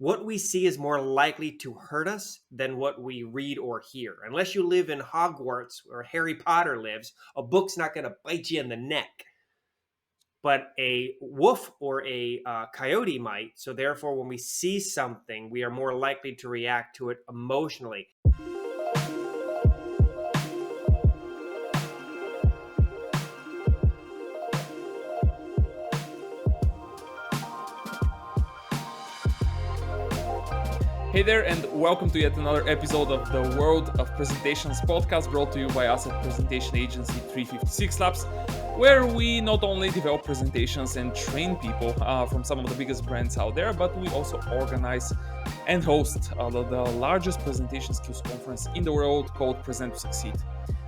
what we see is more likely to hurt us than what we read or hear. Unless you live in Hogwarts where Harry Potter lives, a book's not going to bite you in the neck. But a wolf or a coyote might. So, therefore, when we see something, we are more likely to react to it emotionally. Hey there, and welcome to yet another episode of the World of Presentations podcast, brought to you by us at presentation agency 356 Labs, where we not only develop presentations and train people from some of the biggest brands out there, but we also organize and host the largest presentation skills conference in the world called Present to Succeed.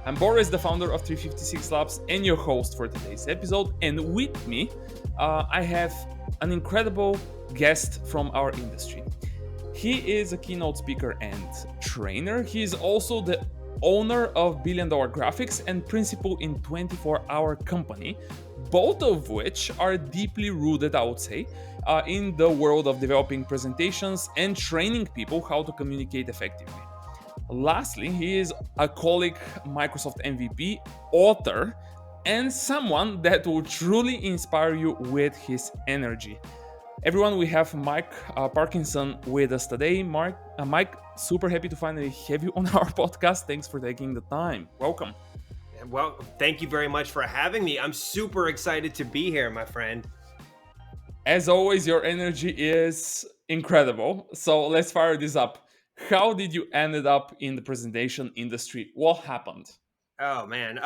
I'm Boris, the founder of 356 Labs and your host for today's episode, and with me I have an incredible guest from our industry. He is a keynote speaker and trainer. He is also the owner of Billion Dollar Graphics and principal in 24 Hour Company, both of which are deeply rooted, I would say, in the world of developing presentations and training people how to communicate effectively. Lastly, he is a colleague, Microsoft MVP, author, and someone that will truly inspire you with his energy. Everyone, we have Mike Parkinson with us today. Mike, super happy to finally have you on our podcast. Thanks for taking the time. Welcome. Well, thank you very much for having me. I'm super excited to be here, my friend. As always, your energy is incredible. So let's fire this up. How did you ended up in the presentation industry? What happened? Oh man,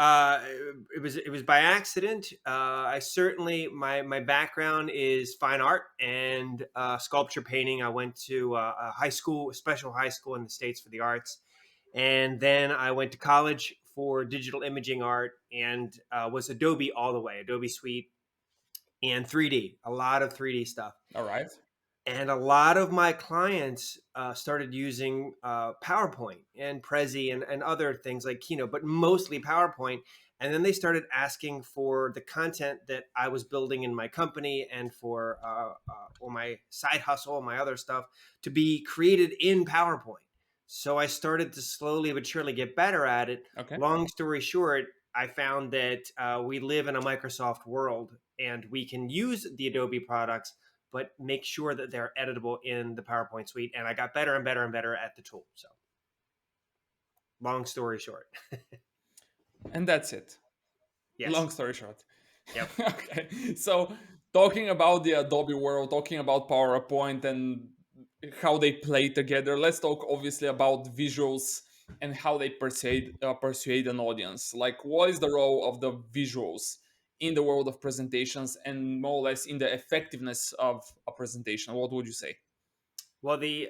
it was by accident. I certainly my background is fine art and sculpture painting. I went to a high school, a special high school in the States for the arts, and then I went to college for digital imaging art and was Adobe all the way, Adobe Suite and 3D, a lot of 3D stuff. All right. And a lot of my clients started using PowerPoint and Prezi and other things like Keynote, but mostly PowerPoint. And then they started asking for the content that I was building in my company and for or my side hustle, my other stuff, to be created in PowerPoint. So I started to slowly but surely get better at it. Okay. Long story short, I found that we live in a Microsoft world and we can use the Adobe products but make sure that they're editable in the PowerPoint suite. And I got better and better and better at the tool. So long story short. And that's it. Yes. Long story short. Yep. Okay. So talking about the Adobe world, talking about PowerPoint and how they play together, let's talk obviously about visuals and how they persuade an audience. Like, what is the role of the visuals in the world of presentations and more or less in the effectiveness of a presentation? What would you say? Well, the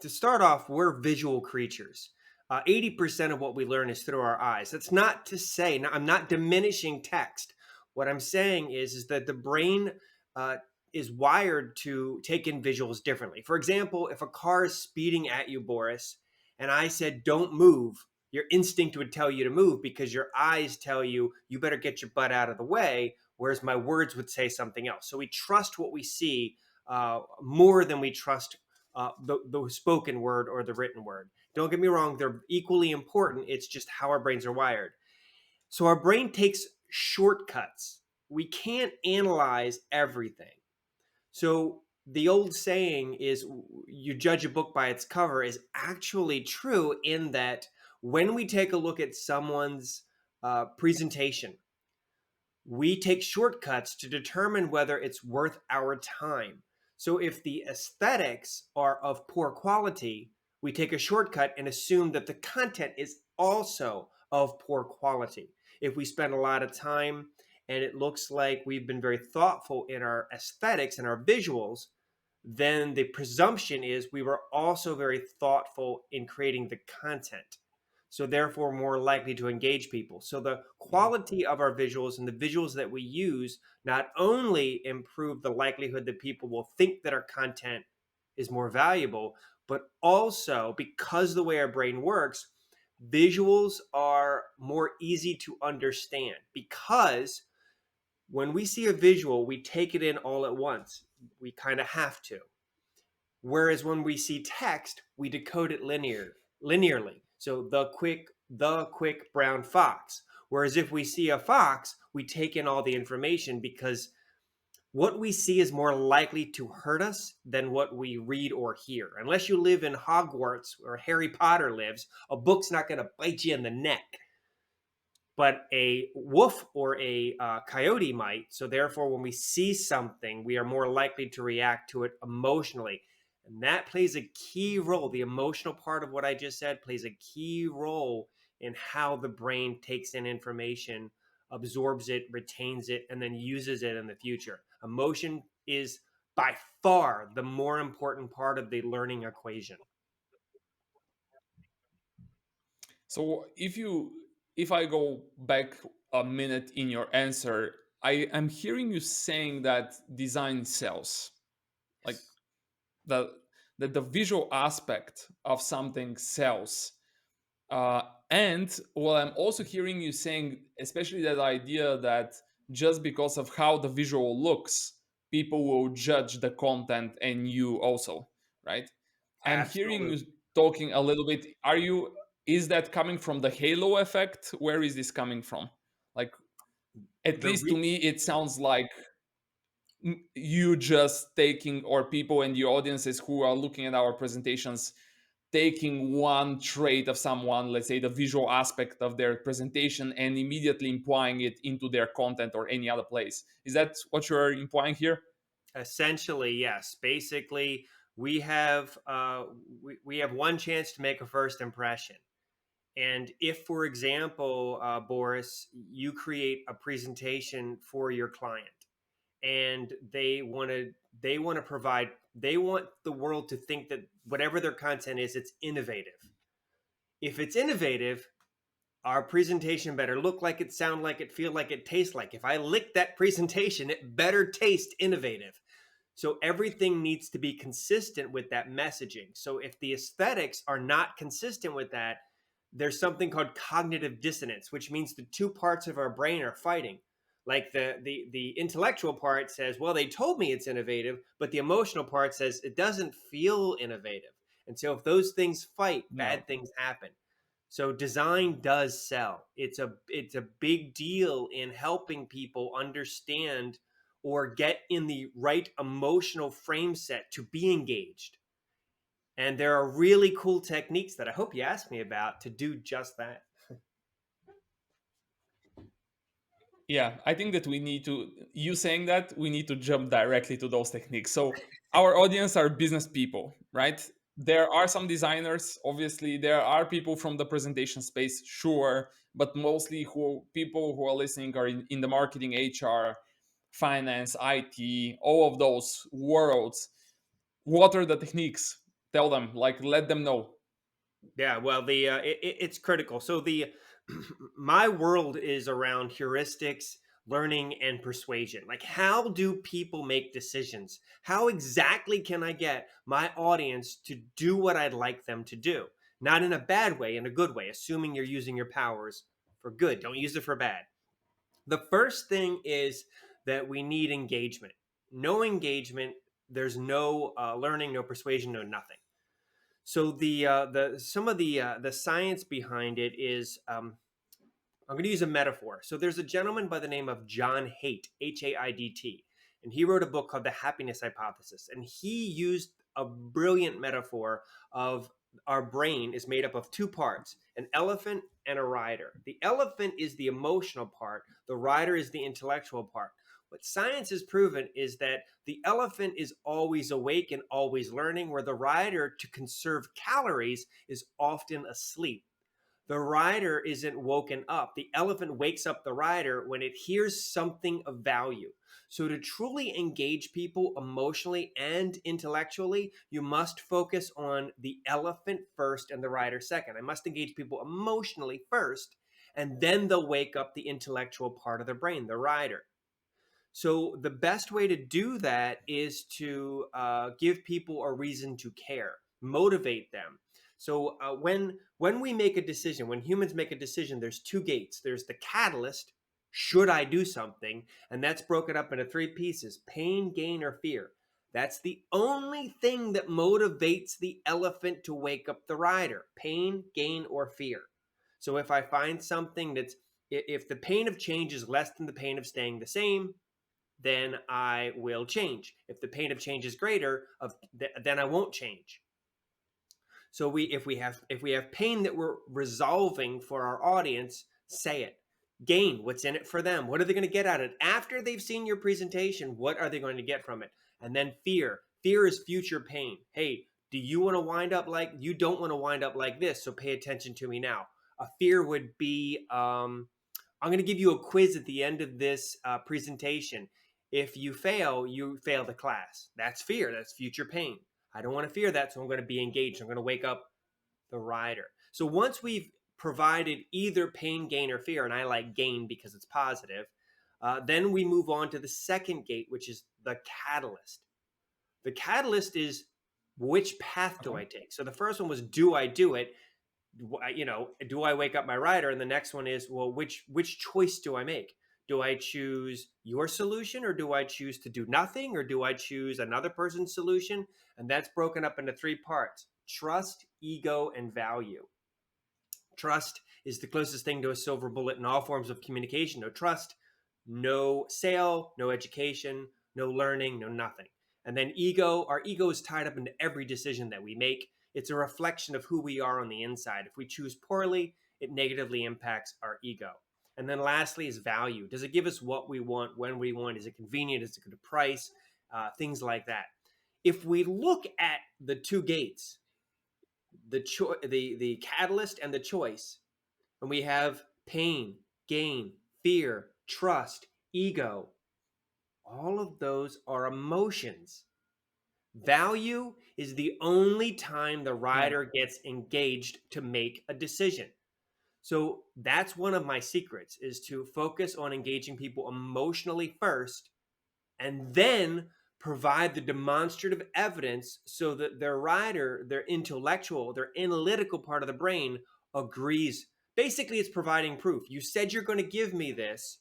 to start off, we're visual creatures. 80% of what we learn is through our eyes. That's not to say, now, I'm not diminishing text. What I'm saying is that the brain uh, is wired to take in visuals differently. For example, if a car is speeding at you, Boris, and I said, don't move, your instinct would tell you to move because your eyes tell you, you better get your butt out of the way, whereas my words would say something else. So we trust what we see more than we trust the spoken word or the written word. Don't get me wrong, they're equally important. It's just how our brains are wired. So our brain takes shortcuts. We can't analyze everything. So the old saying is you judge a book by its cover is actually true in that when we take a look at someone's presentation, we take shortcuts to determine whether it's worth our time. So if the aesthetics are of poor quality, we take a shortcut and assume that the content is also of poor quality. If we spend a lot of time and it looks like we've been very thoughtful in our aesthetics and our visuals, then the presumption is we were also very thoughtful in creating the content. So therefore more likely to engage people. So the quality of our visuals and the visuals that we use not only improve the likelihood that people will think that our content is more valuable, but also because the way our brain works, visuals are more easy to understand because when we see a visual, we take it in all at once. We kind of have to. Whereas when we see text, we decode it linearly. So the quick brown fox. Whereas if we see a fox, we take in all the information because what we see is more likely to hurt us than what we read or hear. Unless you live in Hogwarts where Harry Potter lives, a book's not going to bite you in the neck. But a wolf or a coyote might. So, therefore, when we see something, we are more likely to react to it emotionally. And that plays a key role. The emotional part of what I just said plays a key role in how the brain takes in information, absorbs it, retains it, and then uses it in the future. Emotion is by far the more important part of the learning equation. So if I go back a minute in your answer, I am hearing you saying that design sells, like Yes. that that the visual aspect of something sells. Uh, and what I'm also hearing you saying, especially that idea that just because of how the visual looks, people will judge the content and you also, right? I'm hearing you Absolutely. talking a little bit. Is that coming from the halo effect? Where is this coming from? Like, at The least to re- me, it sounds like you just taking, or people and the audiences who are looking at our presentations taking one trait of someone, let's say the visual aspect of their presentation, and immediately implying it into their content or any other place. Is that what you're implying here? Essentially, yes. Basically, we have we have one chance to make a first impression. And if, for example, Boris, you create a presentation for your client, and they want the world to think that whatever their content is, it's innovative. If it's innovative, our presentation better look like it, sound like it, feel like it, taste like. If I lick that presentation, it better taste innovative. So everything needs to be consistent with that messaging. So if the aesthetics are not consistent with that, there's something called cognitive dissonance, which means the two parts of our brain are fighting. Like the intellectual part says, well, they told me it's innovative, but the emotional part says it doesn't feel innovative. And so if those things fight, Yeah. bad things happen. So design does sell. It's a big deal in helping people understand or get in the right emotional frame set to be engaged. And there are really cool techniques that I hope you ask me about to do just that. Yeah, I think that we need to, you saying that, we need to jump directly to those techniques. So, our audience are business people, right? There are some designers, obviously, there are people from the presentation space, sure, but mostly people who are listening are in the marketing, HR, finance, IT, all of those worlds. What are the techniques? Tell them, like, let them know. Yeah, well, it's critical. So the my world is around heuristics, learning, and persuasion. Like, how do people make decisions? How exactly can I get my audience to do what I'd like them to do? Not in a bad way, in a good way. Assuming you're using your powers for good. Don't use it for bad. The first thing is that we need engagement. No engagement, there's no learning, no persuasion, no nothing. So the some of the science behind it is I'm going to use a metaphor. So there's a gentleman by the name of John Haidt, Haidt, and he wrote a book called The Happiness Hypothesis, and he used a brilliant metaphor of our brain is made up of two parts, an elephant and a rider. The elephant is the emotional part, the rider is the intellectual part. What science has proven is that the elephant is always awake and always learning, where the rider, to conserve calories, is often asleep. The rider isn't woken up. The elephant wakes up the rider when it hears something of value. So, to truly engage people emotionally and intellectually, you must focus on the elephant first and the rider second. I must engage people emotionally first, and then they'll wake up the intellectual part of the brain, the rider. So the best way to do that is to give people a reason to care, motivate them. So when we make a decision, when humans make a decision, there's two gates. There's the catalyst, should I do something, and that's broken up into three pieces: pain, gain, or fear. That's the only thing that motivates the elephant to wake up the rider: pain, gain, or fear. So if I find something if the pain of change is less than the pain of staying the same, then I will change. If the pain of change is greater, then I won't change. So if we have pain that we're resolving for our audience, say it. Gain, what's in it for them? What are they going to get out of it? After they've seen your presentation, what are they going to get from it? And then fear. Fear is future pain. Hey, do you want to wind up like you don't want to wind up like this? So pay attention to me now. A fear would be I'm going to give you a quiz at the end of this presentation. If you fail the class. That's fear. That's future pain. I don't want to fear that, so I'm going to be engaged. I'm going to wake up the rider. So once we've provided either pain, gain, or fear, and I like gain because it's positive, then we move on to the second gate, which is the catalyst. The catalyst is, which path do Okay. I take? So the first one was, do I do it? Do I wake up my rider? And the next one is, well, which choice do I make? Do I choose your solution, or do I choose to do nothing, or do I choose another person's solution? And that's broken up into three parts: trust, ego, and value. Trust is the closest thing to a silver bullet in all forms of communication. No trust, no sale, no education, no learning, no nothing. And then our ego is tied up into every decision that we make. It's a reflection of who we are on the inside. If we choose poorly, it negatively impacts our ego. And then lastly is value. Does it give us what we want, when we want? Is it convenient? Is it a good price? Things like that. If we look at the two gates, the catalyst and the choice, and we have pain, gain, fear, trust, ego, all of those are emotions. Value is the only time the Yeah. rider gets engaged to make a decision. So that's one of my secrets, is to focus on engaging people emotionally first, and then provide the demonstrative evidence so that their rider, their analytical part of the brain agrees. Basically, it's providing proof. You said you're going to give me this.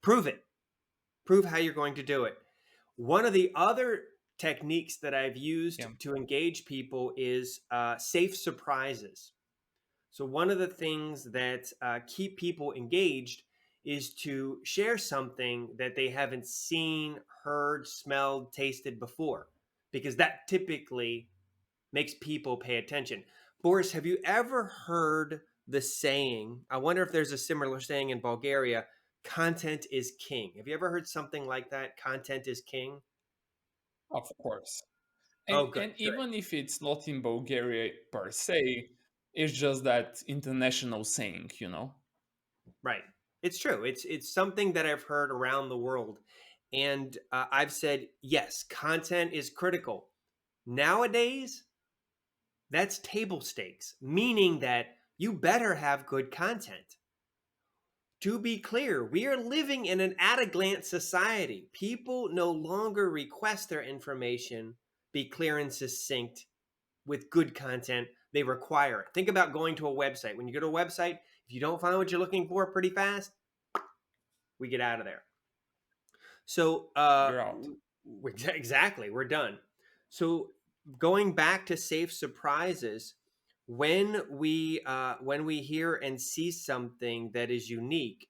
Prove it. Prove how you're going to do it. One of the other techniques that I've used Yeah. to engage people is safe surprises. So one of the things that keep people engaged is to share something that they haven't seen, heard, smelled, tasted before, because that typically makes people pay attention. Boris, have you ever heard the saying? I wonder if there's a similar saying in Bulgaria: content is king. Have you ever heard something like that? Content is king? Of course. Oh, good, And good. even if it's not in Bulgaria per se, it's just that international saying. Right. It's true. It's something that I've heard around the world, and I've said yes. Content is critical nowadays. That's table stakes, meaning that you better have good content. To be clear, we are living in an at a glance society. People no longer request their information be clear and succinct with good content. They require it. Think about going to a website. When you go to a website, if you don't find what you're looking for pretty fast, we get out of there. So, You're out. exactly, we're done. So, going back to safe surprises, when we hear and see something that is unique,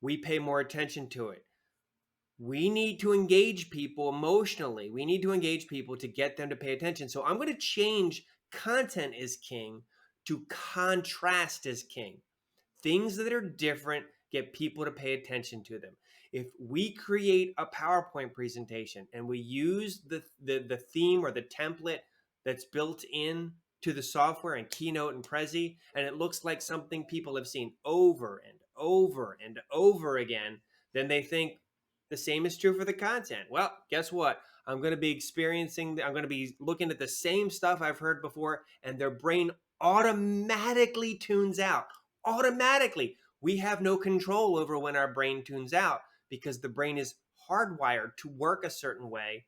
we pay more attention to it. We need to engage people emotionally. We need to engage people to get them to pay attention. So, I'm going to change content is king to contrast is king. Things that are different get people to pay attention to them. If we create a PowerPoint presentation and we use the theme or the template that's built in to the software and Keynote and Prezi, and it looks like something people have seen over and over and over again, then they think the same is true for the content. Well, guess what? I'm going to be looking at the same stuff I've heard before, and their brain automatically tunes out. Automatically. We have no control over when our brain tunes out, because the brain is hardwired to work a certain way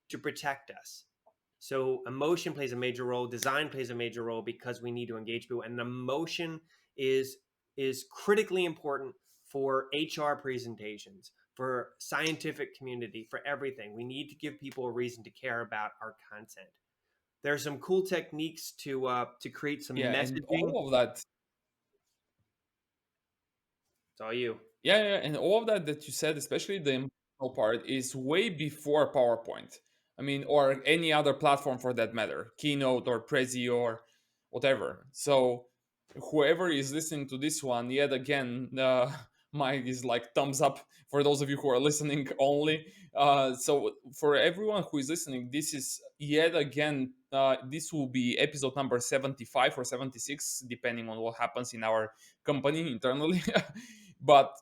to protect us. So emotion plays a major role, design plays a major role, because we need to engage people, and emotion is critically important for HR presentations, for scientific community, for everything. We need to give people a reason to care about our content. There's some cool techniques to create some Yeah, and messaging. all of that. It's all you. And all of that that you said, especially the emotional part, is way before PowerPoint. I mean, or any other platform for that matter, Keynote or Prezi or whatever. So, whoever is listening to this one, yet again, mine is like thumbs up for those of you who are listening only. So, for everyone who is listening, this is yet again, this will be episode number 75 or 76, depending on what happens in our company internally. But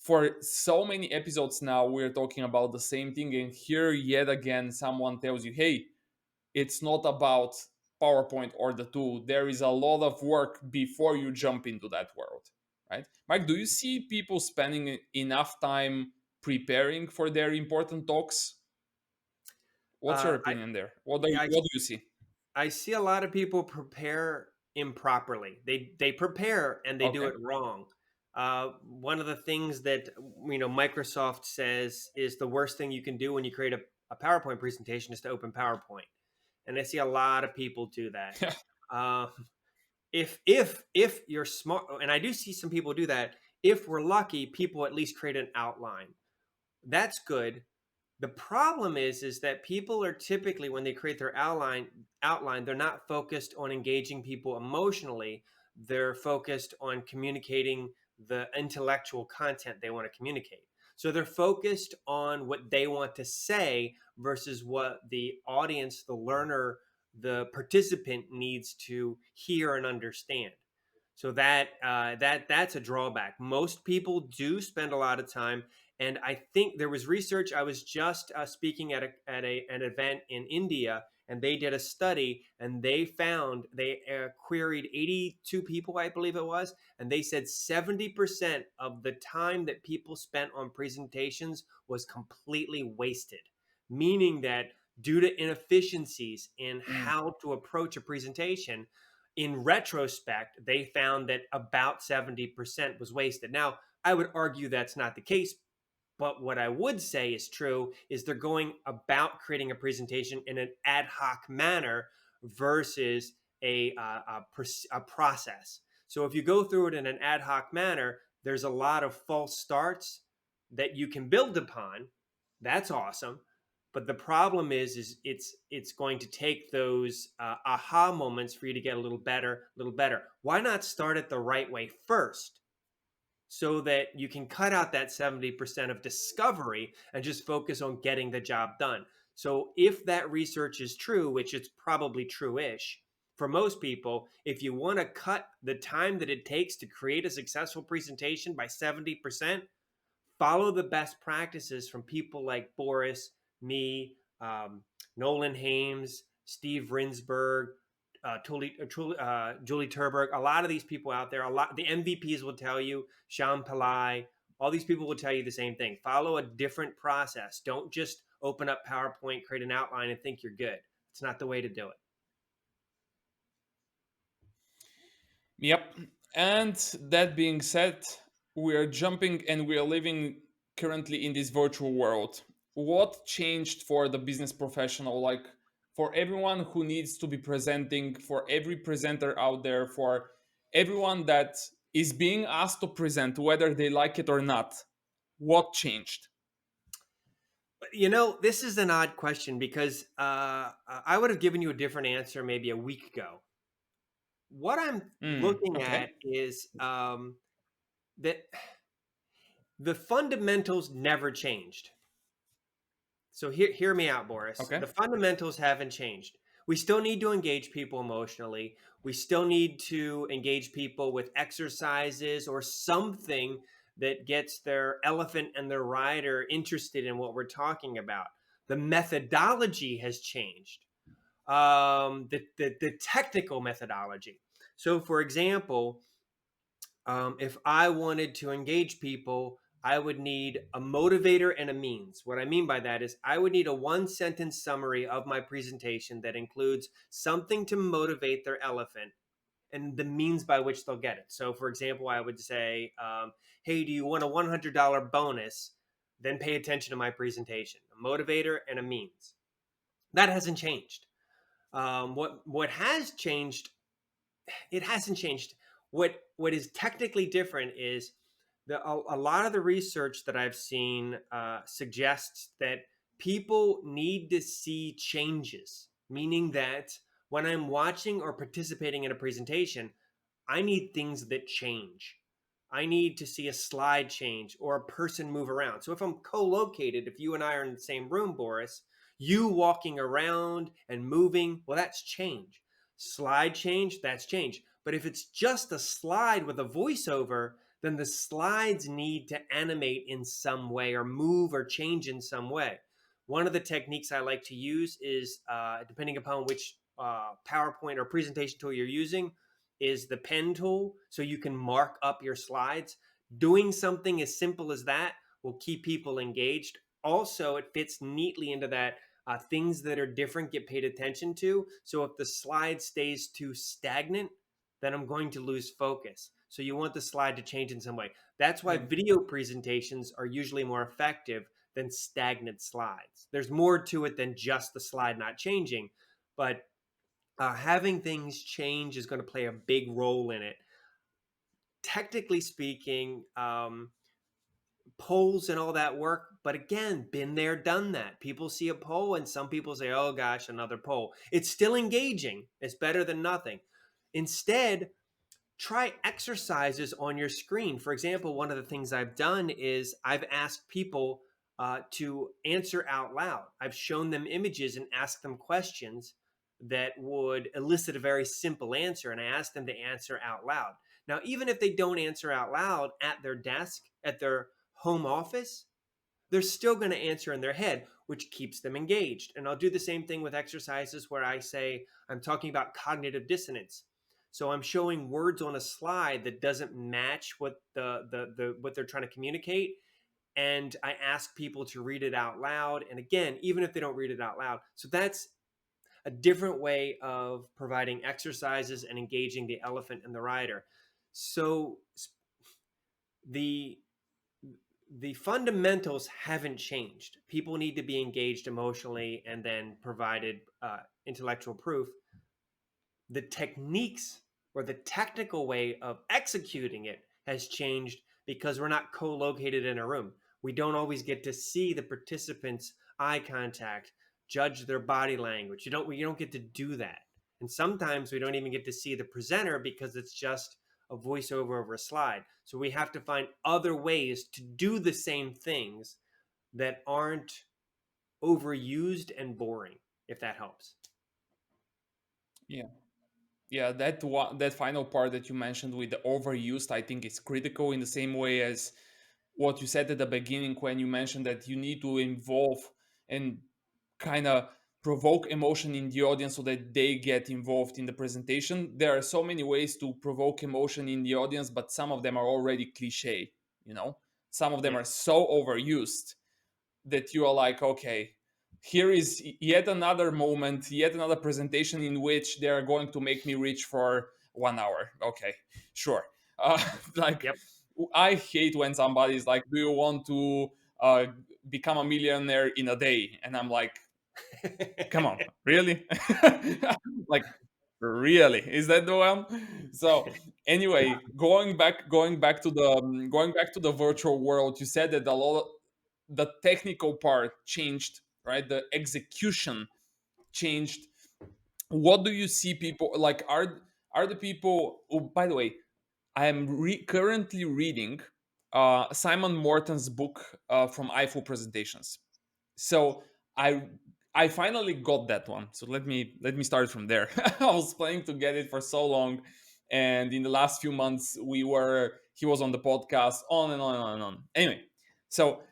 for so many episodes now, we're talking about the same thing. And here, yet again, someone tells you, hey, it's not about PowerPoint or the tool. There is a lot of work before you jump into that world, right? Mike, do you see people spending enough time preparing for their important talks? What's your Uh, I, opinion there? I What do you see? I see a lot of people prepare improperly. They prepare and they do Okay. it wrong. One of the things that Microsoft says is the worst thing you can do when you create a PowerPoint presentation is to open PowerPoint, and I see a lot of people do that. Uh, if you're smart, and I do see some people do that. If we're lucky, people at least create an outline. That's good. The problem is that people are typically, when they create their outline, they're not focused on engaging people emotionally. They're focused on communicating the intellectual content they want to communicate. So they're focused on what they want to say versus what the audience, the learner, the participant needs to hear and understand. So that's a drawback. Most people do spend a lot of time, and I think there was research. I was just speaking at an event in India, and they did a study, and they queried 82 people, I believe it was, and they said 70% of the time that people spent on presentations was completely wasted, meaning that due to inefficiencies in Mm. how to approach a presentation, in retrospect, they found that about 70% was wasted. Now, I would argue that's not the case, but what I would say is true is they're going about creating a presentation in an ad hoc manner versus a process. So if you go through it in an ad hoc manner, there's a lot of false starts that you can build upon. That's awesome. But the problem is it's going to take those aha moments for you to get a little better, a little better. Why not start it the right way first, so that you can cut out that 70% of discovery and just focus on getting the job done? So if that research is true, which it's probably true-ish for most people, if you want to cut the time that it takes to create a successful presentation by 70%, follow the best practices from people like Boris, me, Nolan Hames, Steve Rinsberg, Julie Turberg. A lot of these people out there, the MVPs will tell you, Sean Pillai, all these people will tell you the same thing. Follow a different process. Don't just open up PowerPoint, create an outline, and think you're good. It's not the way to do it. Yep. And that being said, we are jumping and we are living currently in this virtual world. What changed for the business professional? Like for everyone who needs to be presenting, for every presenter out there, for everyone that is being asked to present, whether they like it or not, what changed? This is an odd question because I would have given you a different answer maybe a week ago. What I'm looking Okay. at is that the fundamentals never changed. So hear me out, Boris. Okay. The fundamentals haven't changed. We still need to engage people emotionally. We still need to engage people with exercises or something that gets their elephant and their rider interested in what we're talking about. The methodology has changed. The technical methodology. So, for example, if I wanted to engage people, I would need a motivator and a means. What I mean by that is I would need a one sentence summary of my presentation that includes something to motivate their elephant and the means by which they'll get it. So, for example, I would say, hey, do you want a $100 bonus? then pay attention to my presentation. A motivator and a means. That hasn't changed. What has changed, it hasn't changed. What is technically different is a lot of the research that I've seen suggests that people need to see changes, meaning that when I'm watching or participating in a presentation, I need things that change. I need to see a slide change or a person move around. So if I'm co-located, if you and I are in the same room, Boris, you walking around and moving, well, that's change. Slide change, that's change. But if it's just a slide with a voiceover, then the slides need to animate in some way or move or change in some way. One of the techniques I like to use is, depending upon which PowerPoint or presentation tool you're using, is the pen tool, so you can mark up your slides. Doing something as simple as that will keep people engaged. Also, it fits neatly into that things that are different get paid attention to. So if the slide stays too stagnant, then I'm going to lose focus. So you want the slide to change in some way. That's why Yeah. video presentations are usually more effective than stagnant slides. There's more to it than just the slide not changing, but having things change is going to play a big role in it. Technically speaking, polls and all that work, but again, been there, done that. People see a poll, and some people say, "Oh gosh, another poll." It's still engaging. It's better than nothing. Instead, try exercises on your screen. For example, one of the things I've done is I've asked people to answer out loud. I've shown them images and asked them questions that would elicit a very simple answer, and I asked them to answer out loud. Now, even if they don't answer out loud at their desk, at their home office, they're still going to answer in their head, which keeps them engaged. And I'll do the same thing with exercises where I say I'm talking about cognitive dissonance. So I'm showing words on a slide that doesn't match what what they're trying to communicate, and I ask people to read it out loud. And again, even if they don't read it out loud, so that's a different way of providing exercises and engaging the elephant and the rider. So the the fundamentals haven't changed. People need to be engaged emotionally and then provided intellectual proof. The techniques or the technical way of executing it has changed because we're not co-located in a room. We don't always get to see the participants' eye contact, judge their body language. You don't get to do that. And sometimes we don't even get to see the presenter because it's just a voiceover over a slide. So we have to find other ways to do the same things that aren't overused and boring, if that helps. Yeah. Yeah, that final part that you mentioned with the overused, I think is critical in the same way as what you said at the beginning when you mentioned that you need to involve and kind of provoke emotion in the audience so that they get involved in the presentation. There are so many ways to provoke emotion in the audience, but some of them are already cliche, you know? Some of them Yeah. are so overused that you are like, okay, here is yet another moment, yet another presentation in which they are going to make me reach for 1 hour. Okay, sure. Like, Yep. I hate when somebody is like, do you want to uh, become a millionaire in a day? And I'm like, come on, really? Like, really? Is that the one? So anyway, going back to the virtual world, you said that a lot the technical part changed, right? The execution changed. What do you see people like? Are the people? Oh, by the way, I am currently reading Simon Morton's book from iFull Presentations. So I I finally got that one. So let me start from there. I was planning to get it for so long, and in the last few months he was on the podcast on and on and on and on. Anyway, so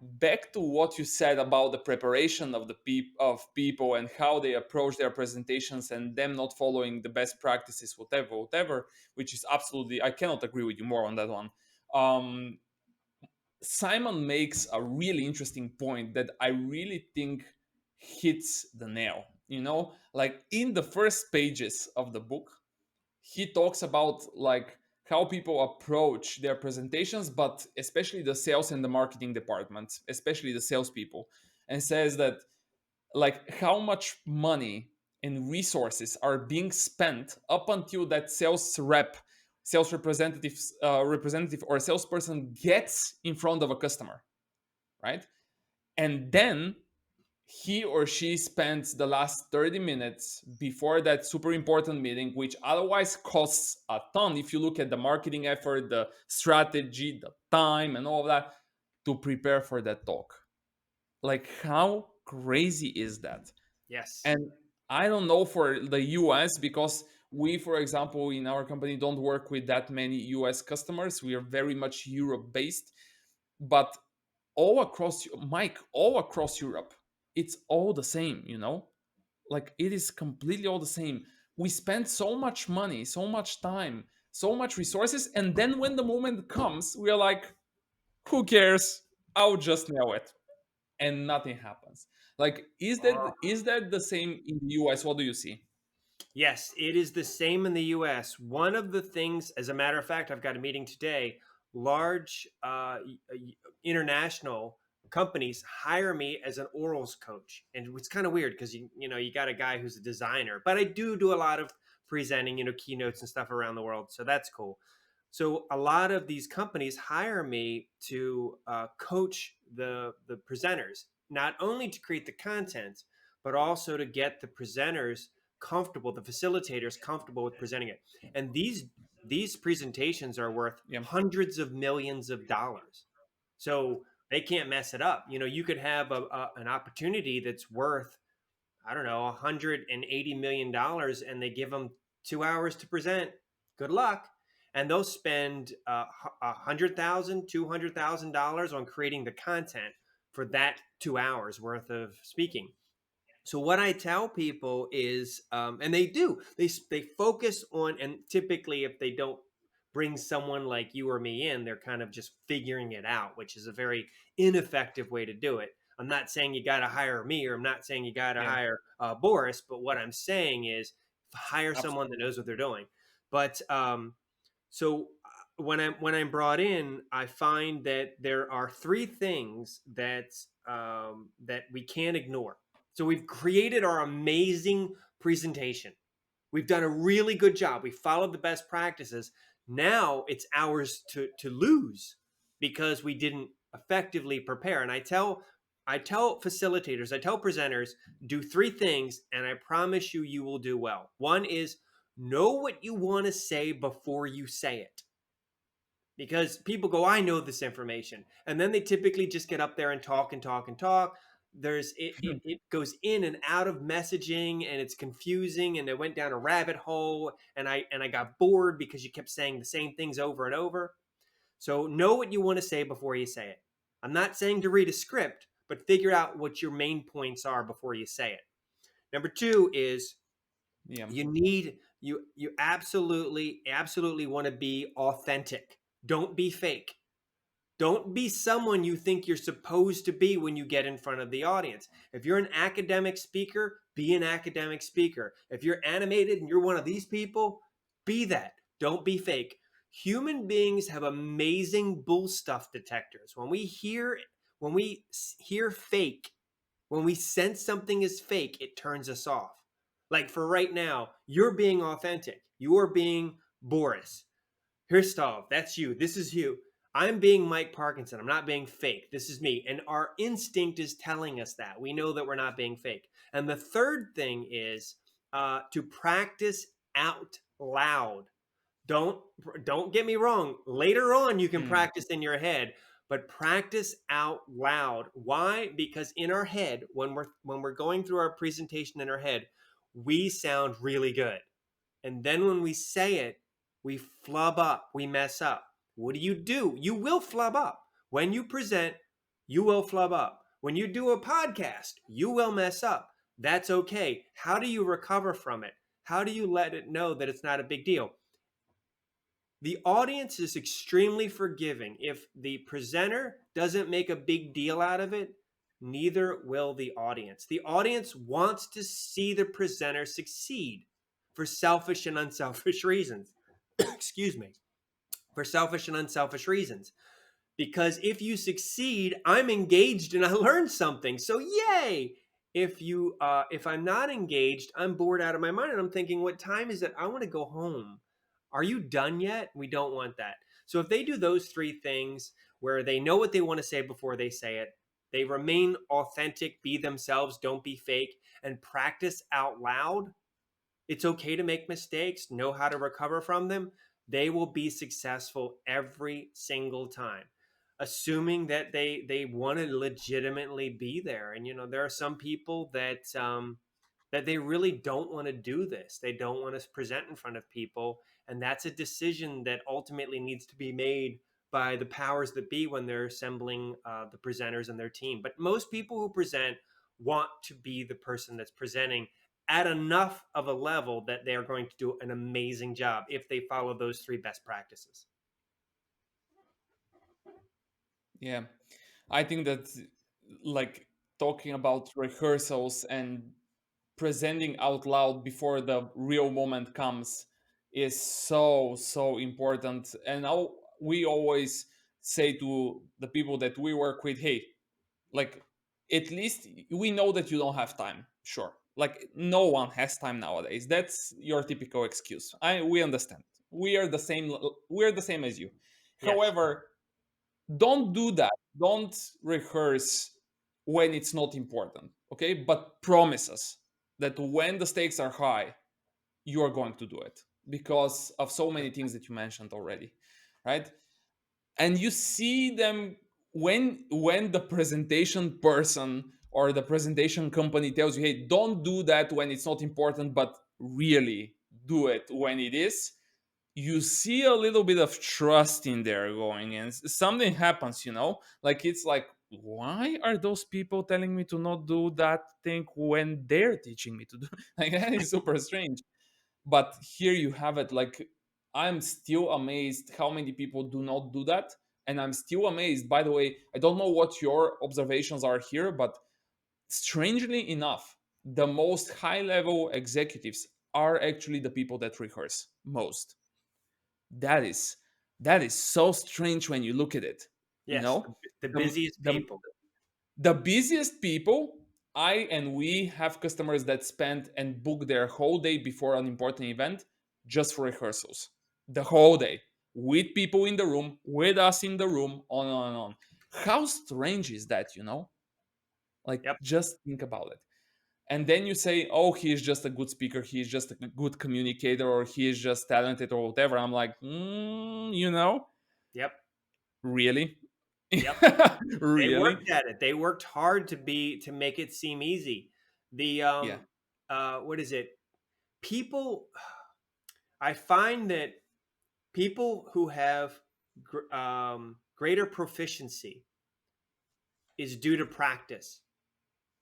back to what you said about the preparation of of people and how they approach their presentations and them not following the best practices, whatever, which is absolutely, I cannot agree with you more on that one. um, Simon makes a really interesting point that I really think hits the nail. Like in the first pages of the book, he talks about like how people approach their presentations, but especially the sales and the marketing departments, especially the salespeople, and says that like how much money and resources are being spent up until that sales representative or salesperson gets in front of a customer, right? And then he or she spends the last 30 minutes before that super important meeting, which otherwise costs a ton if you look at the marketing effort, the strategy, the time, and all of that, to prepare for that talk. Like, how crazy is that? Yes. And I don't know for the US because we, for example, in our company don't work with that many US customers. We are very much Europe based. But all across, Mike, all across Europe, it's all the same, you know? Like it is completely all the same. We spend so much money, so much time, so much resources. And then when the moment comes, we are like, who cares? I'll just nail it. And nothing happens. Like, is that the same in the US? What do you see? Yes, it is the same in the US. One of the things, as a matter of fact, I've got a meeting today. Large international companies hire me as an orals coach, and it's kind of weird because you got a guy who's a designer, but I do a lot of presenting, keynotes and stuff around the world, so that's cool. So a lot of these companies hire me to coach the presenters, not only to create the content, but also to get the presenters comfortable, the facilitators comfortable with presenting it. And these presentations are worth Yeah. hundreds of millions of dollars. So they can't mess it up. You could have an opportunity that's worth, I don't know, $180 million, and they give them 2 hours to present. Good luck. And they'll spend $100,000, $200,000 on creating the content for that 2 hours worth of speaking. So what I tell people is, and they do, they focus on, and typically if they don't bring someone like you or me in, they're kind of just figuring it out, which is a very ineffective way to do it. I'm not saying you got to hire me, or I'm not saying you got to Yeah. hire Boris, but what I'm saying is hire someone that Absolutely. knows what they're doing. But when I'm brought in, I find that there are three things that we can't ignore. So we've created our amazing presentation. We've done a really good job. We followed the best practices. Now it's ours to lose because we didn't effectively prepare. And I tell facilitators, I tell presenters, do three things, and I promise you will do well. One is know what you want to say before you say it, because people go, I know this information, and then they typically just get up there and talk and talk and talk. It goes in and out of messaging, and it's confusing, and it went down a rabbit hole, and I got bored because you kept saying the same things over and over. So know what you want to say before you say it. I'm not saying to read a script, but figure out what your main points are before you say it. Number two is Yeah. you absolutely want to be authentic. Don't be fake. Don't be someone you think you're supposed to be when you get in front of the audience. If you're an academic speaker, be an academic speaker. If you're animated and you're one of these people, be that. Don't be fake. Human beings have amazing bull stuff detectors. When we hear fake, when we sense something is fake, it turns us off. Like for right now, you're being authentic. You're being Boris. Hirstov, that's you. This is you. I'm being Mike Parkinson. I'm not being fake. This is me. And our instinct is telling us that. We know that we're not being fake. And the third thing is to practice out loud. Don't don't get me wrong. Later on, you can Hmm. practice in your head, but practice out loud. Why? Because in our head, when we're going through our presentation in our head, we sound really good. And then when we say it, we flub up, we mess up. What do? You will flub up. When you present, you will flub up. When you do a podcast, you will mess up. That's okay. How do you recover from it? How do you let it know that it's not a big deal? The audience is extremely forgiving. If the presenter doesn't make a big deal out of it, neither will the audience. The audience wants to see the presenter succeed for selfish and unselfish reasons. Excuse me. for selfish and unselfish reasons. Because if you succeed, I'm engaged and I learned something. So yay! If I'm not engaged, I'm bored out of my mind and I'm thinking, what time is it? I want to go home. Are you done yet? We don't want that. So if they do those three things where they know what they want to say before they say it, they remain authentic, be themselves, don't be fake, and practice out loud, it's okay to make mistakes, know how to recover from them. They will be successful every single time, assuming that they want to legitimately be there. And there are some people that they really don't want to do this. They don't want to present in front of people, and that's a decision that ultimately needs to be made by the powers that be when they're assembling the presenters and their team. But most people who present want to be the person that's presenting at enough of a level that they are going to do an amazing job if they follow those three best practices. Yeah, I think that, like, talking about rehearsals and presenting out loud before the real moment comes is so important. And we always say to the people that we work with, hey, like, at least we know that you don't have time. Sure, like, no one has time nowadays. That's your typical excuse. We understand. We're the same as you. Yes. However, don't do that. Don't rehearse when it's not important, okay? But promise us that when the stakes are high, you are going to do it because of so many things that you mentioned already, right? And you see them when the presentation person or the presentation company tells you, hey, don't do that when it's not important, but really do it when it is. You see a little bit of trust in there going, and something happens, like, it's like, why are those people telling me to not do that thing when they're teaching me to do? Like, that is super strange. But here you have it. Like, I'm still amazed how many people do not do that. And I'm still amazed, by the way, I don't know what your observations are here, but strangely enough, the most high level executives are actually the people that rehearse most. That is that is so strange when you look at it. you Yes. know The the busiest the, people. the busiest people, I and we have customers that spend and book their whole day before an important event just for rehearsals. The whole day, with people in the room, with us in the room, on and on and on. How strange is that? Like, Yep. just think about it. And then you say, oh, he's just a good speaker, he's just a good communicator, or he is just talented, or whatever. I'm like, Yep. really? Yep. They Really? worked at it. They worked hard to make it seem easy. The Yeah. what is it? People I find that people who have greater proficiency is due to practice.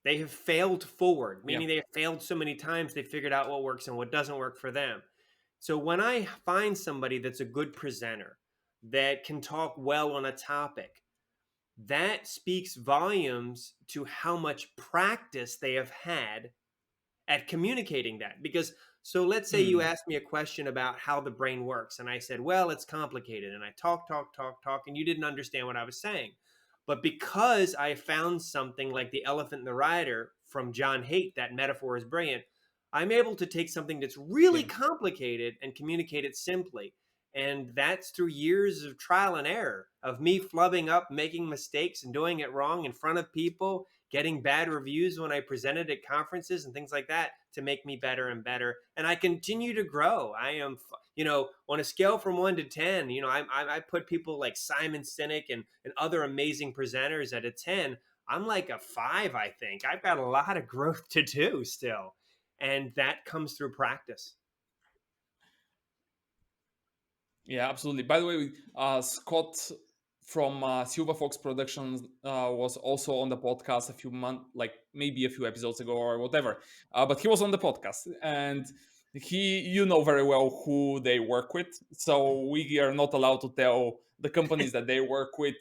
They have failed forward, Yeah. meaning they have failed so many times they figured out what works and what doesn't work for them. So when I find somebody that's a good presenter, that can talk well on a topic, that speaks volumes to how much practice they have had at communicating that. Because, so let's say you Mm, asked me a question about how the brain works, and I said, well, it's complicated. And I talk, and you didn't understand what I was saying. But because I found something like the elephant and the rider from John Haidt, that metaphor is brilliant. I'm able to take something that's really yeah. complicated and communicate it simply. And that's through years of trial and error, of me flubbing up, making mistakes, and doing it wrong in front of people, getting bad reviews when I presented at conferences and things like that to make me better and better. And I continue to grow. I am, on a scale from 1 to 10, I put people like Simon Sinek and other amazing presenters at a 10. I'm like a 5, I think. I've got a lot of growth to do still. And that comes through practice. Yeah, absolutely. By the way, Scott from Silva Fox Productions was also on the podcast a few months, like maybe a few episodes ago or whatever. But he was on the podcast, and you know very well who they work with. So we are not allowed to tell the companies that they work with.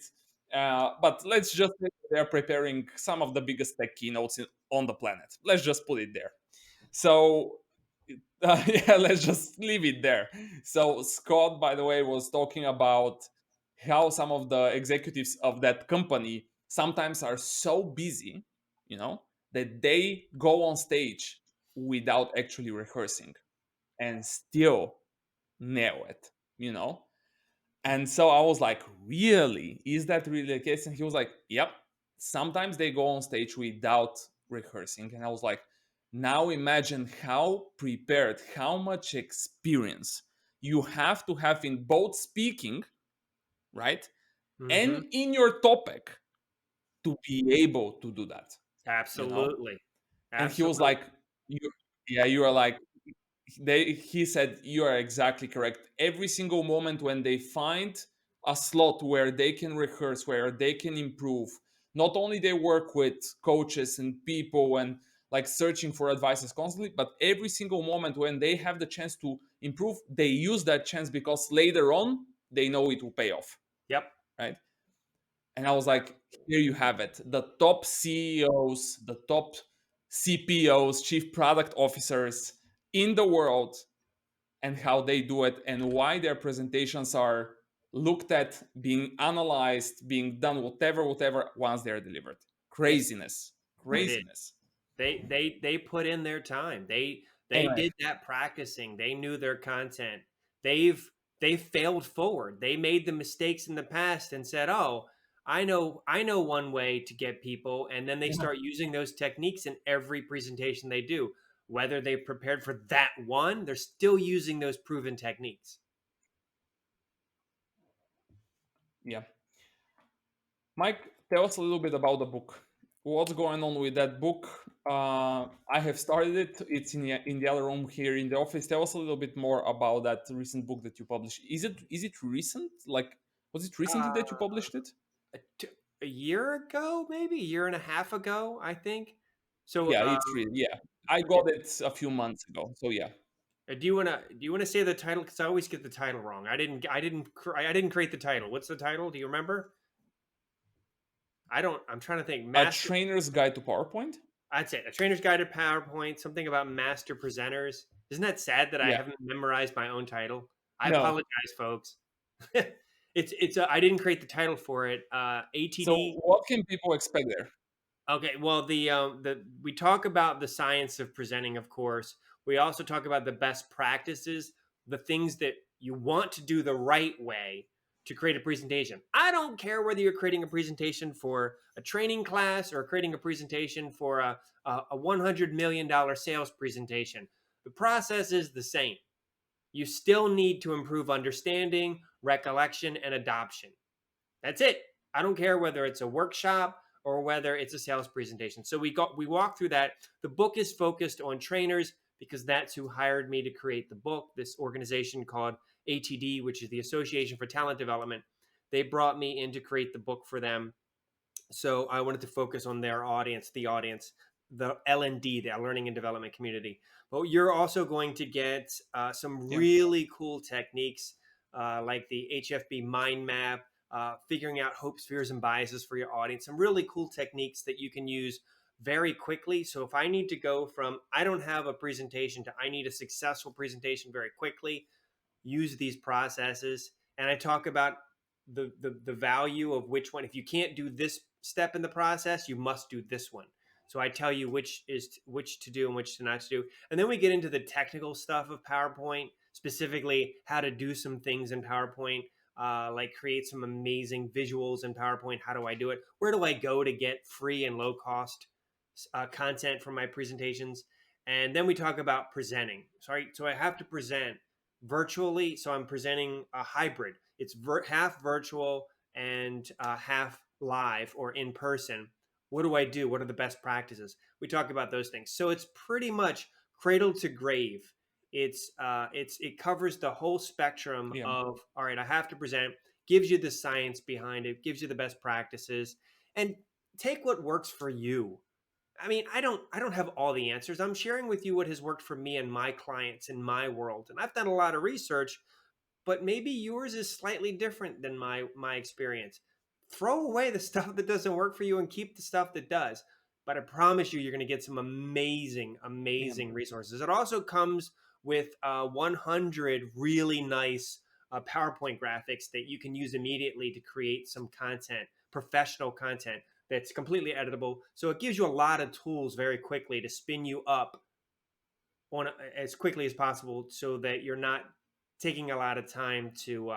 But let's just say they are preparing some of the biggest tech keynotes on the planet. Let's just put it there. So yeah, let's just leave it there. So Scott, by the way, was talking about how some of the executives of that company sometimes are so busy, that they go on stage without actually rehearsing and still nail it, you know? And so I was like, really? Is that really the case? And he was like, yep. Sometimes they go on stage without rehearsing. And I was like, now imagine how prepared, how much experience you have to have in both speaking, right? Hmm. And in your topic to be able to do that, you know? Absolutely. And he was Absolutely. like, you, yeah, you are like, he said you are exactly correct. Every single moment when they find a slot where they can rehearse, where they can improve, not only they work with coaches and people and like searching for advices constantly, but every single moment when they have the chance to improve, they use that chance because later on they know it will pay off, Yep. right? And I was like, here you have it. The top CEOs, the top CPOs, chief product officers in the world, and how they do it, and why their presentations are looked at, being analyzed, being done, whatever, once they're delivered. It's Craziness. it is. Craziness. They put in their time. They Anyway, did that practicing. They knew their content. They've they failed forward. They made the mistakes in the past and said, "Oh, I know one way to get people." And then they yeah, start using those techniques in every presentation they do. Whether they prepared for that one, they're still using those proven techniques. yeah. Mike, tell us a little bit about the book. What's going on with that book? I have started it. It's in the other room here in the office. Tell us a little bit more about that recent book that you published. Is it recent? Like, was it recently that you Uh, published it? t- a year ago, maybe a year and a half ago, I think. So, Yeah, it's real. Yeah, I got it a few months ago. So yeah, do you wanna say the title? Because I always get the title wrong. I didn't create the title. What's the title? Do you remember? I don't. I'm trying to think. a Master. trainer's guide to PowerPoint. I'd say a trainer's guide to PowerPoint. Something about master presenters. Isn't that sad that I Yeah. haven't memorized my own title? I No. apologize, folks. It's. I didn't create the title for it. So ATD. what can people expect there? Okay, well, the we talk about the science of presenting, of course. We also talk about the best practices, the things that you want to do the right way to create a presentation. I don't care whether you're creating a presentation for a training class or creating a presentation for a $100 million sales presentation. The process is the same. You still need to improve understanding, recollection, and adoption. That's it. I don't care whether it's a workshop or whether it's a sales presentation. So we walk through that. The book is focused on trainers because that's who hired me to create the book. This organization called ATD, which is the Association for Talent Development. They brought me in to create the book for them. So I wanted to focus on their audience, the L&D, the learning and development community. But you're also going to get some Yeah. really cool techniques like the HFB mind map, figuring out hopes, fears, and biases for your audience. Some really cool techniques that you can use very quickly. So if I need to go from I don't have a presentation to I need a successful presentation very quickly, use these processes. And I talk about the value of which one. If you can't do this step in the process, you must do this one. So I tell you which to do and which to not to do. And then we get into the technical stuff of PowerPoint, specifically how to do some things in PowerPoint, like create some amazing visuals in PowerPoint. How do I do it? Where do I go to get free and low cost content from my presentations? And then we talk about presenting. Sorry, so I have to present virtually. So I'm presenting a hybrid. It's half virtual and half live or in person. What do I do? What are the best practices? We talk about those things. So it's pretty much cradle to grave. It covers the whole spectrum Yeah. of all right. I have to present. Gives you the science behind it. Gives you the best practices, and take what works for you. I mean, I don't have all the answers. I'm sharing with you what has worked for me and my clients in my world. And I've done a lot of research, but maybe yours is slightly different than my experience. Throw away the stuff that doesn't work for you and keep the stuff that does. but I promise you, you're going to get some Yeah. amazing resources. It also comes with 100 really nice PowerPoint graphics that you can use immediately to create some content, professional content that's completely editable. So it gives you a lot of tools very quickly to spin you up on as quickly as possible, so that you're not taking a lot of time to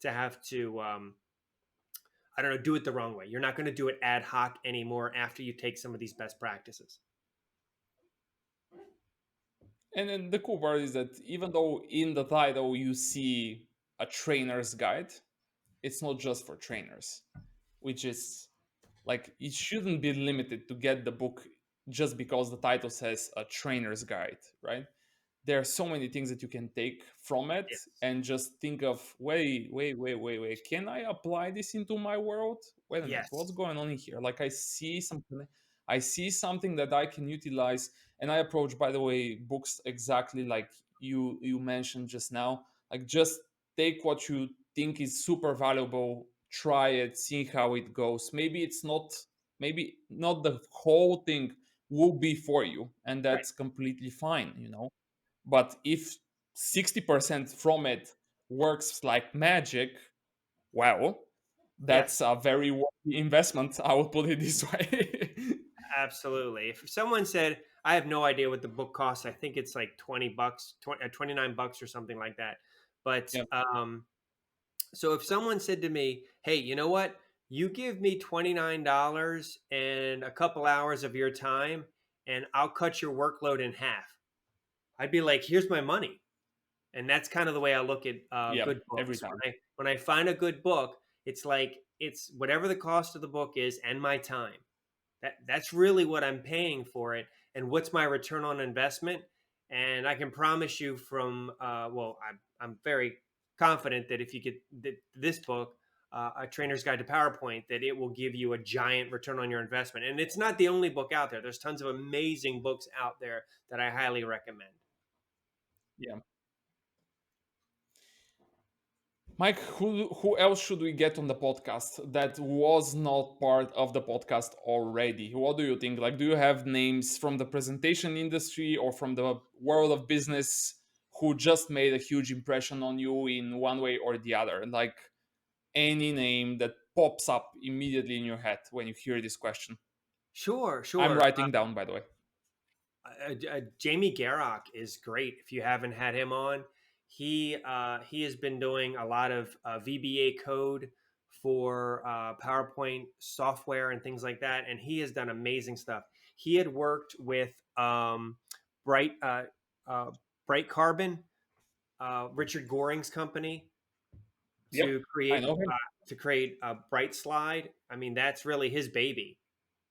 have to I don't know, do it the wrong way. You're not going to do it ad hoc anymore after you take some of these best practices. And then the cool part is that even though in the title you see a trainer's guide, it's not just for trainers, which is like it shouldn't be limited to get the book just because the title says a trainer's guide, right? There are so many things that you can take from it Yes. and just think of wait, can I apply this into my world? Wait a minute, what's Yes. going on here? Like I see something that I can utilize. And I approach, by the way, books exactly like you mentioned just now. Like just take what you think is super valuable, try it, see how it goes. Maybe not the whole thing will be for you, and Right. that's completely fine. But if 60% from it works like magic, well, that's Yes. a very worthy investment. I would put it this way. Absolutely. If someone said, I have no idea what the book costs, I think it's like 20 bucks, 29 bucks or something like that. But Yeah, so if someone said to me, hey, you know what? You give me $29 and a couple hours of your time, and I'll cut your workload in half. I'd be like, here's my money. And that's kind of the way I look at yeah, good every books. time. When I find a good book, it's like it's whatever the cost of the book is and my time. That's really what I'm paying for it, and what's my return on investment. And I can promise you from well, I'm very confident that if you get this book, A Trainer's Guide to PowerPoint, that it will give you a giant return on your investment. And it's not the only book out there. There's tons of amazing books out there that I highly recommend. Yeah. Mike, who else should we get on the podcast that was not part of the podcast already? What do you think? Like, do you have names from the presentation industry or from the world of business who just made a huge impression on you in one way or the other? Like any name that pops up immediately in your head when you hear this question. Sure, I'm sure. writing down, by the way. Jamie Garrock is great. If you haven't had him on, he has been doing a lot of VBA code for PowerPoint software and things like that, and he has done amazing stuff. He had worked with Bright uh, Bright Carbon, Richard Goring's company, Yep, I know him. to create a Bright Slide. I mean, that's really his baby,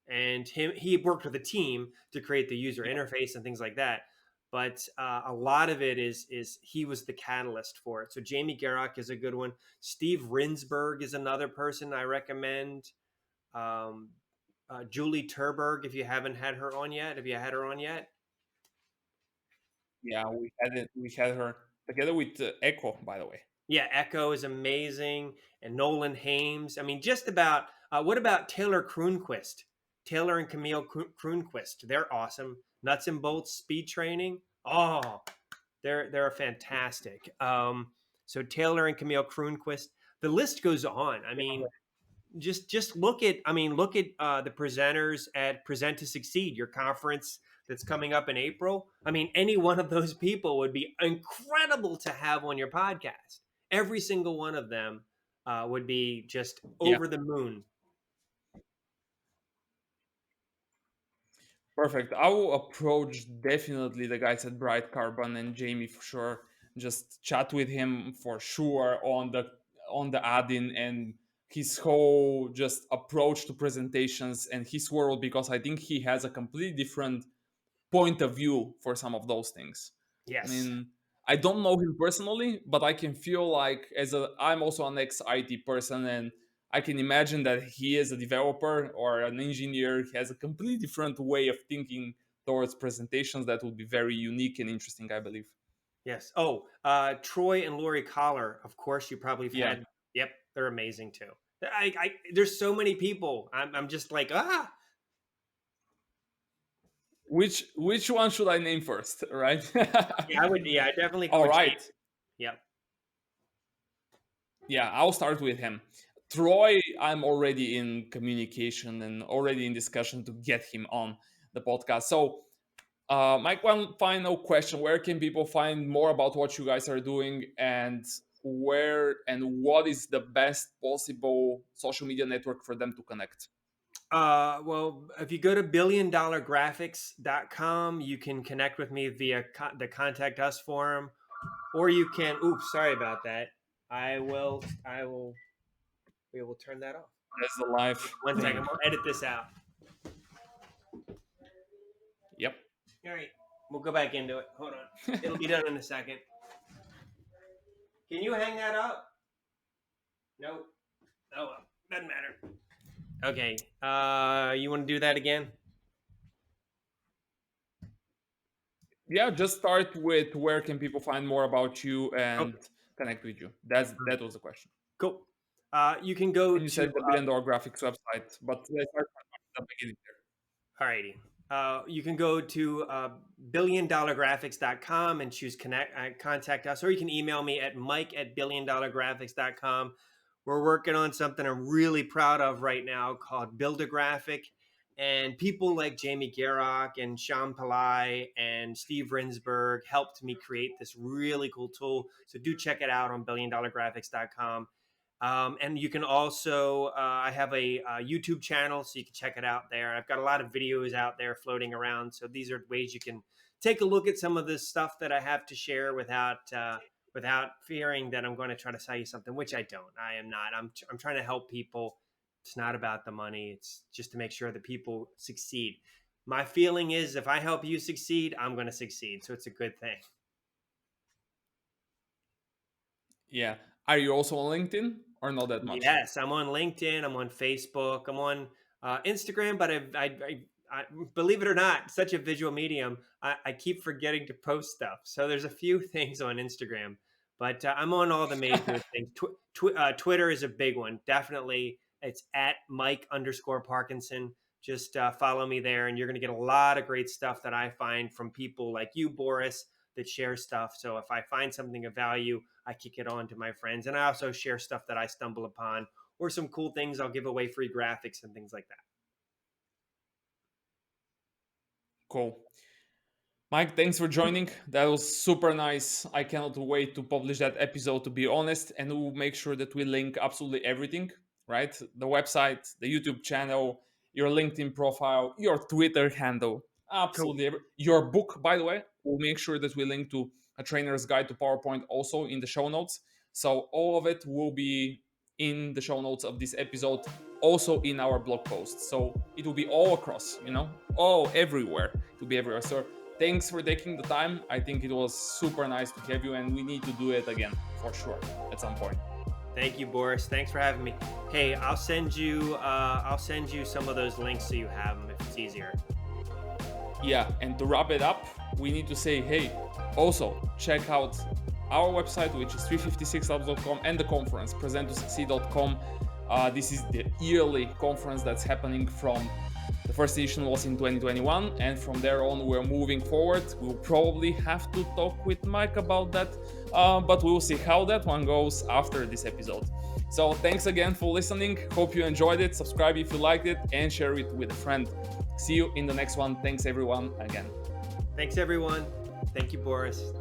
and he worked with a team to create the user Yep. interface and things like that. But a lot of it is he was the catalyst for it. So Jamie Garrock is a good one. Steve Rinsberg is another person I recommend. Um, Julie Turberg, if you haven't had her on yet, have you had her on yet? Yeah, we had it. We had her together with Echo, by the way. Yeah, Echo is amazing, and Nolan Hames. I mean, just about. What about Taylor Kroonquist? Taylor and Camille Kroonquist. They're awesome. Nuts and bolts speed training. Oh, they're fantastic. So Taylor and Camille Kroonquist. The list goes on. I mean, just look at. I mean, look at the presenters at Present to Succeed, your conference that's coming up in April. I mean, any one of those people would be incredible to have on your podcast. Every single one of them would be just Yeah, over the moon. perfect. I will approach definitely the guys at Bright Carbon and Jamie for sure. Just chat with him for sure on the add-in and his whole just approach to presentations and his world, because I think he has a completely different point of view for some of those things. I Yes. mean, I don't know him personally, but I can feel like I'm also an ex IT person, and I can imagine that he is a developer or an engineer. He has a completely different way of thinking towards presentations that would be very unique and interesting, I believe. Yes. Oh, Troy and Lori Collar, of course, you probably have Yeah. had. Yep, they're amazing too. There's so many people. I'm just like, ah. Which one should I name first, right? Yeah, I would. Yeah, I definitely go All with right. Jamie. Yep. Yeah, I'll start with him. Troy, I'm already in communication and already in discussion to get him on the podcast. So, Mike, one final question: where can people find more about what you guys are doing, and where and what is the best possible social media network for them to connect? Well, if you go to billiondollargraphics.com, you can connect with me via the contact us forum, or you can. Oops, sorry about that. I will. We will turn that off. That's the live One thing. second. We'll edit this out. Yep. All right. We'll go back into it. Hold on. It'll be done in a second. Can you hang that up? Nope. Oh well. Doesn't matter. Okay. You want to do that again? Yeah, just start with where can people find more about you and Okay. connect with you. That was the question. Cool. You can go And you to said the Billion Dollar Graphics website, but let's start from the beginning Alrighty. You can go to billiondollargraphics.com and choose contact us, or you can email me at mike@billiondollargraphics.com. We're working on something I'm really proud of right now called Build a Graphic. And people like Jamie Garrock and Sean Pillai and Steve Rinsberg helped me create this really cool tool. So do check it out on billiondollargraphics.com. And you can also, I have a YouTube channel, so you can check it out there. I've got a lot of videos out there floating around. So these are ways you can take a look at some of the stuff that I have to share without fearing that I'm going to try to sell you something, which I don't. I am not. I'm trying to help people. It's not about the money. It's just to make sure that people succeed. My feeling is if I help you succeed, I'm going to succeed. So it's a good thing. Yeah. Are you also on LinkedIn or not that much? Yes, I'm on LinkedIn. I'm on Facebook. I'm on Instagram. But I believe it or not, such a visual medium. I keep forgetting to post stuff. So there's a few things on Instagram, but I'm on all the major things. Twitter is a big one. Definitely, it's at Mike_Parkinson. Just follow me there, and you're going to get a lot of great stuff that I find from people like you, Boris, that share stuff. So if I find something of value, I kick it on to my friends. And I also share stuff that I stumble upon or some cool things. I'll give away free graphics and things like that. Cool. Mike, thanks for joining. That was super nice. I cannot wait to publish that episode, to be honest. And we'll make sure that we link absolutely everything, right? The website, the YouTube channel, your LinkedIn profile, your Twitter handle, Cool. absolutely. Your book, by the way, we'll make sure that we link to A Trainer's Guide to PowerPoint also in the show notes. So all of it will be in the show notes of this episode, also in our blog post. So it will be all across, all everywhere. It will be everywhere. So thanks for taking the time. I think it was super nice to have you, and we need to do it again for sure at some point. Thank you, Boris. Thanks for having me. Hey, I'll send you some of those links so you have them if it's easier. Yeah, and to wrap it up, we need to say, hey, also check out our website, which is 356labs.com, and the conference, present2succeed.com. This is the yearly conference that's happening from the first edition was in 2021, and from there on we're moving forward. We'll probably have to talk with Mike about that, but we'll see how that one goes after this episode. So thanks again for listening. Hope you enjoyed it. Subscribe if you liked it, and share it with a friend. See you in the next one. Thanks everyone again. Thanks everyone. Thank you, Boris.